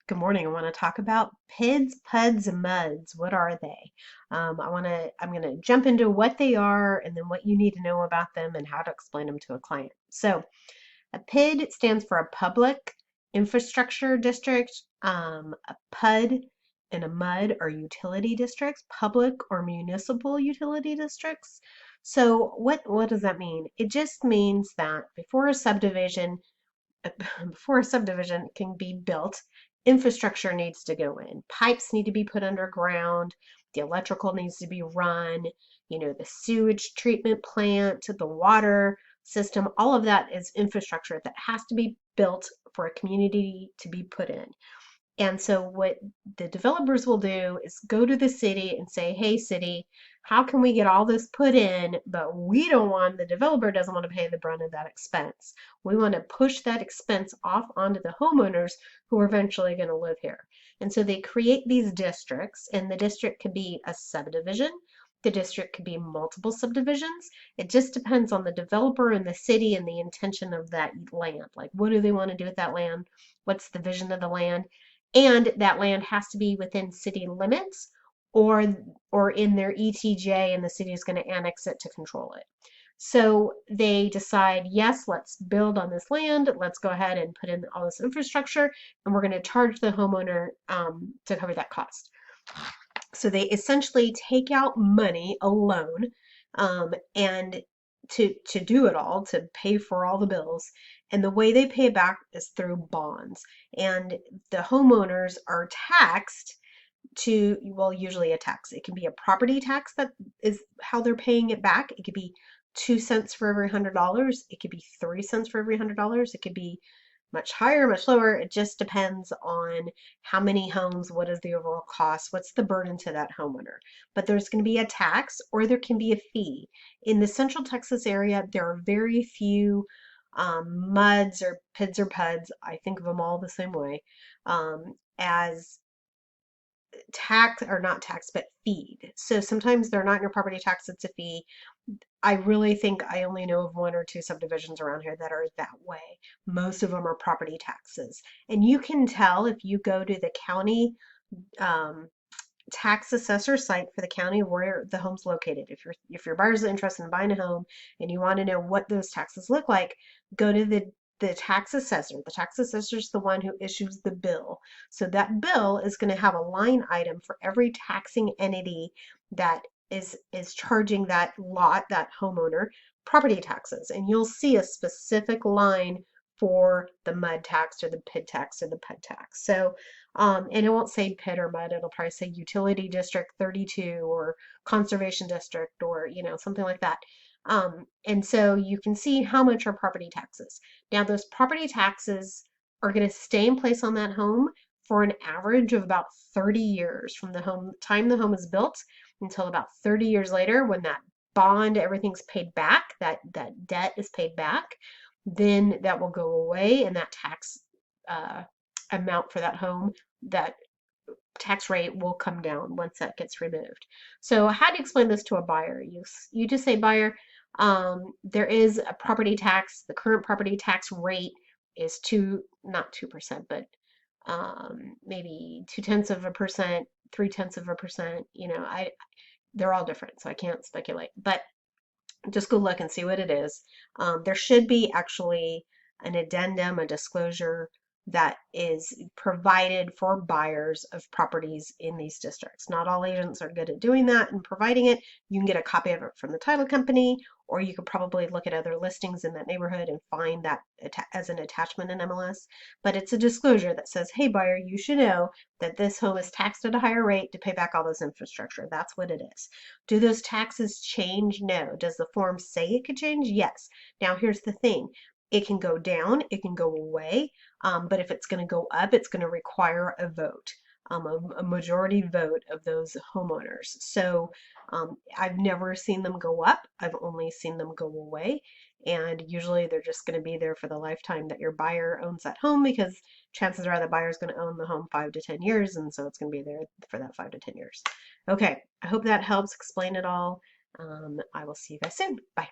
Good morning. I want to talk about PIDs, PUDs, and MUDs. What are they? I'm gonna jump into what they are and then what you need to know about them and how to explain them to a client. So a PID stands for a public infrastructure district. A PUD and a MUD are utility districts, public or municipal utility districts. So what does that mean? It just means that before a subdivision can be built, infrastructure needs to go in. Pipes need to be put underground. The electrical needs to be run. The sewage treatment plant, the water system, all of that is infrastructure that has to be built for a community to be put in. And so what the developers will do is go to the city and say, hey, city, how can we get all this put in, but the developer doesn't want to pay the brunt of that expense. We want to push that expense off onto the homeowners who are eventually going to live here. And so they create these districts, and the district could be a subdivision. The district could be multiple subdivisions. It just depends on the developer and the city and the intention of that land. Like, what do they want to do with that land? What's the vision of the land? And that land has to be within city limits or in their ETJ, and the city is going to annex it to control it. So they decide, yes, let's build on this land. Let's go ahead and put in all this infrastructure, and we're going to charge the homeowner to cover that cost. So they essentially take out money, a loan, and to do it all, to pay for all the bills. And the way they pay it back is through bonds. And the homeowners are taxed well, usually a tax. It can be a property tax that is how they're paying it back. It could be 2 cents for every $100. It could be 3 cents for every $100. It could be much higher, much lower. It just depends on how many homes, what is the overall cost, what's the burden to that homeowner. But there's going to be a tax or there can be a fee. In the Central Texas area, there are very few MUDs or PIDs or PUDs. I think of them all the same way, as tax, or not tax, but feed. So sometimes they're not in your property tax, it's a fee. I really think I only know of one or two subdivisions around here that are that way. Most of them are property taxes. And you can tell if you go to the county um, tax assessor site for the county of where the home's located. If your buyer's interested in buying a home and you want to know what those taxes look like, go to the tax assessor. The tax assessor is the one who issues the bill. So that bill is going to have a line item for every taxing entity that is charging that homeowner, property taxes. And you'll see a specific line for the MUD tax or the PID tax or the PUD tax. So, and it won't say PID or MUD, it'll probably say Utility District 32 or Conservation District or, something like that. And so you can see how much are property taxes. Now, those property taxes are going to stay in place on that home for an average of about 30 years from the time the home is built until about 30 years later, when that bond, everything's paid back, that debt is paid back, then that will go away, and that tax amount for that home, that tax rate will come down once that gets removed. So how do you explain this to a buyer? You just say, buyer, there is a property tax. The current property tax rate is not 2%, but maybe 0.2%, 0.3%. They're all different, so I can't speculate. But just go look and see what it is. There should be actually an addendum, a disclosure that is provided for buyers of properties in these districts. Not all agents are good at doing that and providing it. You can get a copy of it from the title company, or you could probably look at other listings in that neighborhood and find that as an attachment in MLS. But it's a disclosure that says, hey, buyer, you should know that this home is taxed at a higher rate to pay back all this infrastructure. That's what it is. Do those taxes change? No. Does the form say it could change? Yes. Now, here's the thing. It can go down, it can go away, but if it's going to go up, it's going to require a vote, a majority vote of those homeowners. So I've never seen them go up. I've only seen them go away. And usually they're just going to be there for the lifetime that your buyer owns that home, because chances are the buyer is going to own the home 5 to 10 years. And so it's going to be there for that 5 to 10 years. Okay, I hope that helps explain it all. I will see you guys soon. Bye.